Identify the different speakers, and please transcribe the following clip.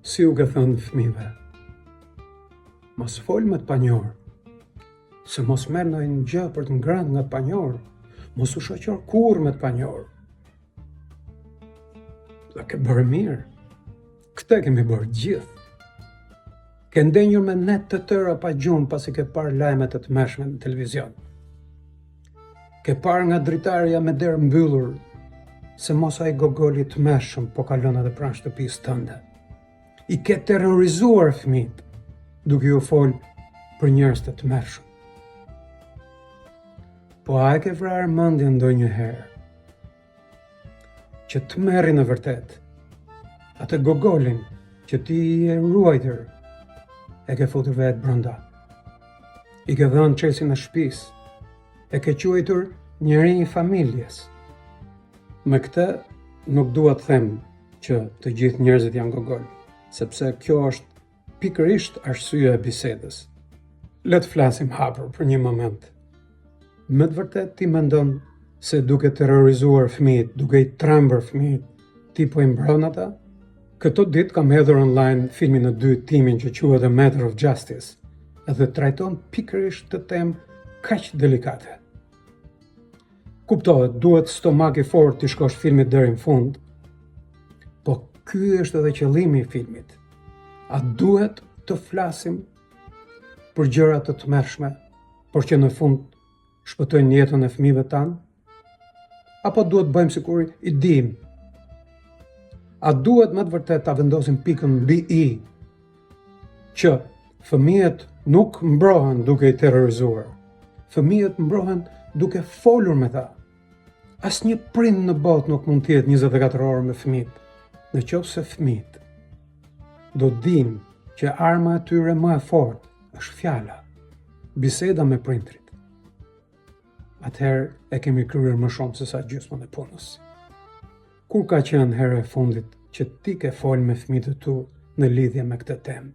Speaker 1: Si u ke thënë fëmijëve, mos fol me të panjohur, se mos merr ndonjë gjë për të ngrënë nga të panjohur, mos u shoqër kurrë me të panjohur. Dhe ke bërë mirë, këtë kemi bërë gjithë. Ke ndenjur me net të tëra pa gjumë pasi ke parë lajmet e tmerrshme në televizion. Ke parë nga dritarja me derë mbyllur, se mos ai gogoli të tmerrshëm po kalon edhe pranë shtëpisë tënde. I ke terrorizuar fëmijët, duke ju fol për njerëz të tmerrshëm. Po a e ke vrarë mendjen ndonjëherë që të merri në vërtet atë gogolin që ti e ruajtër e ke futur vetë brenda. I ke dhënë çelësin e shtëpisë, e ke quajtur njëri i familjes. Me këtë nuk dua të them që të gjithë njerëzit janë gogol, sepse kjo është pikërisht arsyeja e bisedës. Le të flasim hapur për një moment. Me të vërtet ti mendon se duke terrorizuar fëmijët, duke i trembër fëmijët, ti po i mbron ata? Këto ditë kam hedhur online filmin e dytë timin që quhet A Matter of Justice, edhe trajton pikërisht të temë kaq delikate. Kuptohet, duhet stomak i fortë të shkosh filmit deri në fund, po ky është edhe qëllimi i filmit. A duhet të flasim për gjëra të tmerrshme, por që në fund shpëtojnë jetën e fëmijëve tanë? Apo duhet bëjmë sikur i dim? A duhet me të vërtet ta vendosim pikën mbi i që fëmijët nuk mbrohen duke i terrorizuar. Fëmijët mbrohen duke folur me ta. Asnjë prind në botë nuk mund të jetë 24 orë me fëmijët. Nëse fëmijët do dinë që arma e tyre më e fortë është fjala, biseda me prindrit, atëherë e kemi kryer më shumë se sa gjysmën e punës. Kur ka qenë hera e fundit që ti ke folë me fëmijët e tu në lidhje me këtë temë?